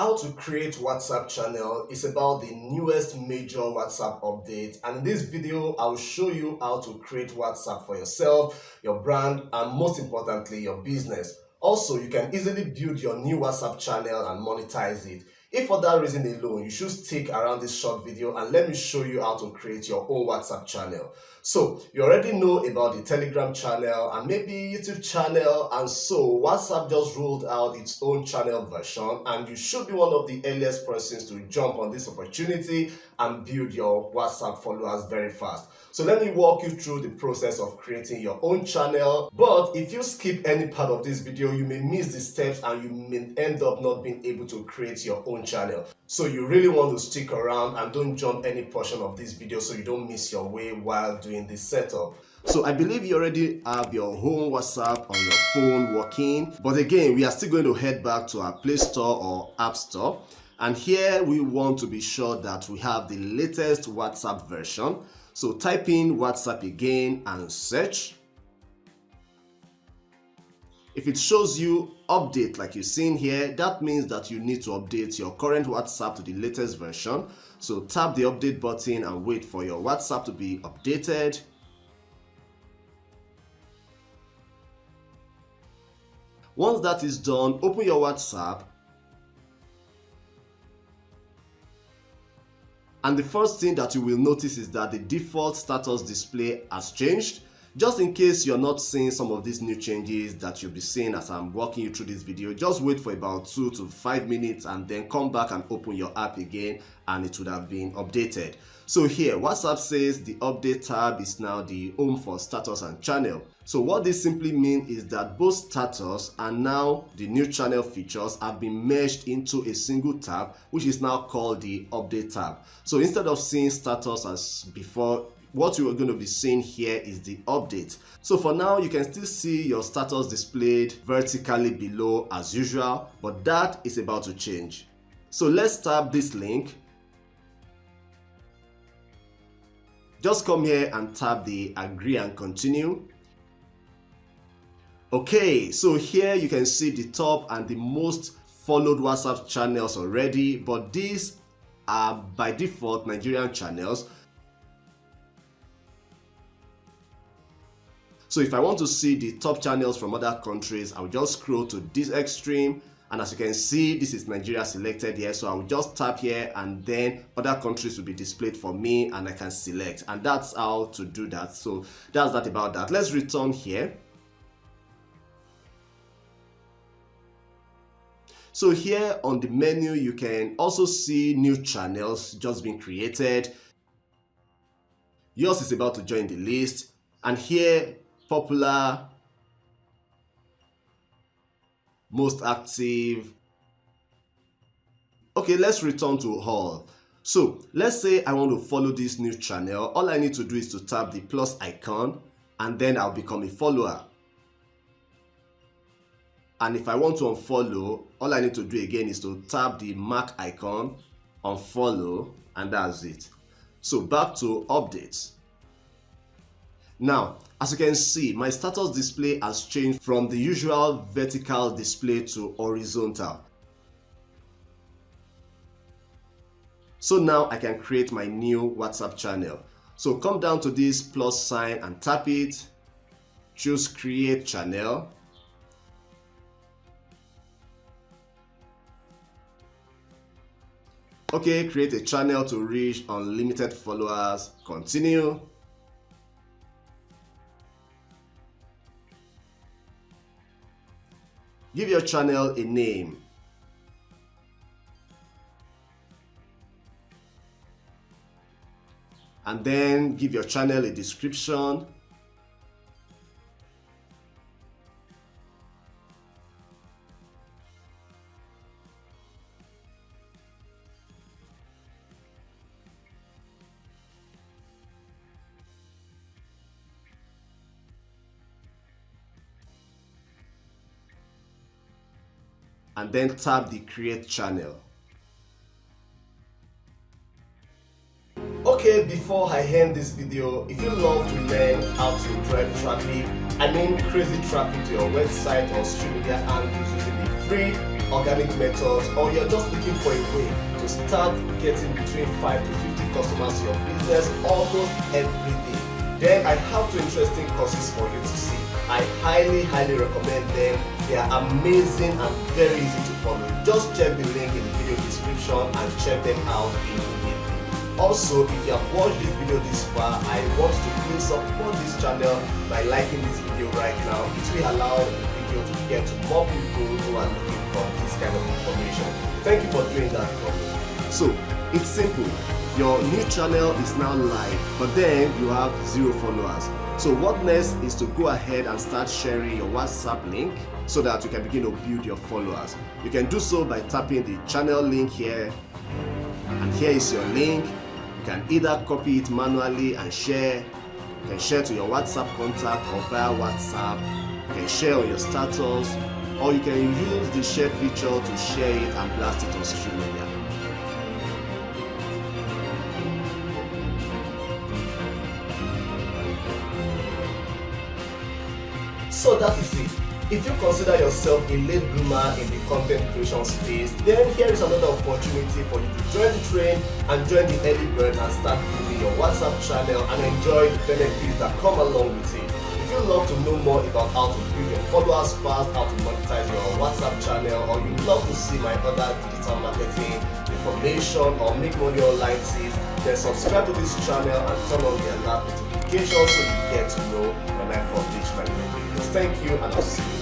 How to create WhatsApp channel is about the newest major WhatsApp update, and in this video I'll show you how to create WhatsApp for yourself, your brand, and most importantly your business. Also, you can easily build your new WhatsApp channel and monetize it. If for that reason alone, you should stick around this short video and let me show you how to create your own WhatsApp channel. So you already know about the Telegram channel and maybe YouTube channel, and so WhatsApp just rolled out its own channel version, and you should be one of the earliest persons to jump on this opportunity and build your WhatsApp followers very fast. So let me walk you through the process of creating your own channel. But if you skip any part of this video, you may miss the steps and you may end up not being able to create your own channel. So you really want to stick around and don't jump any portion of this video so you don't miss your way while doing this setup. So I believe you already have your home WhatsApp on your phone working, but again, we are still going to head back to our Play Store or App Store, and here we want to be sure that we have the latest WhatsApp version. So type in WhatsApp again and search. If it shows you update like you're seeing here, that means that you need to update your current WhatsApp to the latest version. So tap the update button and wait for your WhatsApp to be updated. Once that is done, open your WhatsApp. And the first thing that you will notice is that the default status display has changed. Just in case you're not seeing some of these new changes that you'll be seeing as I'm walking you through this video, just wait for about 2 to 5 minutes and then come back and open your app again and it would have been updated. So here, WhatsApp says the update tab is now the home for status and channel. So what this simply means is that both status and now the new channel features have been merged into a single tab, which is now called the update tab. So instead of seeing status as before, what you are going to be seeing here is the update. So for now, you can still see your status displayed vertically below as usual, but that is about to change. So let's tap this link. Just come here and tap the agree and continue. Okay, so here you can see the top and the most followed WhatsApp channels already, but these are by default Nigerian channels. So if I want to see the top channels from other countries, I'll just scroll to this extreme, and as you can see, this is Nigeria selected here. So I will just tap here and then other countries will be displayed for me and I can select, and that's how to do that. So that's that about that. Let's return here. So here on the menu, you can also see new channels just being created. Yours is about to join the list, and here popular, most active. Okay, let's return to all. So let's say I want to follow this new channel. All I need to do is to tap the plus icon and then I'll become a follower. And if I want to unfollow, all I need to do again is to tap the mark icon, unfollow, and that's it. So back to updates. Now, as you can see, my status display has changed from the usual vertical display to horizontal. So now I can create my new WhatsApp channel. So come down to this plus sign and tap it. Choose create channel. Okay, create a channel to reach unlimited followers. Continue. Give your channel a name. And then give your channel a description. And then tap the create channel. Okay, before I end this video, if you love to learn how to drive traffic, I mean crazy traffic to your website or social media handles using the free organic methods, or you're just looking for a way to start getting between 5 to 50 customers to your business almost every day, then I have two interesting courses for you to see. I highly recommend them. They are amazing and very easy to follow. Just check the link in the video description and check them out immediately. Also, if you have watched this video this far, I want you to please support this channel by liking this video right now. It will allow the video to get to more people who are looking for this kind of information. Thank you for doing that for me. So, it's simple. Your new channel is now live, but then you have 0 followers. So what next is to go ahead and start sharing your WhatsApp link so that you can begin to build your followers. You can do so by tapping the channel link here, and here is your link. You can either copy it manually and share. You can share to your WhatsApp contact or via WhatsApp. You can share on your status, or you can use the share feature to share it and blast it on social media. So that is it. If you consider yourself a late bloomer in the content creation space, then here is another opportunity for you to join the train and join the early bird and start building your WhatsApp channel and enjoy the benefits that come along with it. If you love to know more about how to build your followers fast, how to monetize your WhatsApp channel, or you love to see my other digital marketing information or make money online tips, then subscribe to this channel and turn on the alert notification so you get to know when I publish my new videos. Thank you, and I'll see you.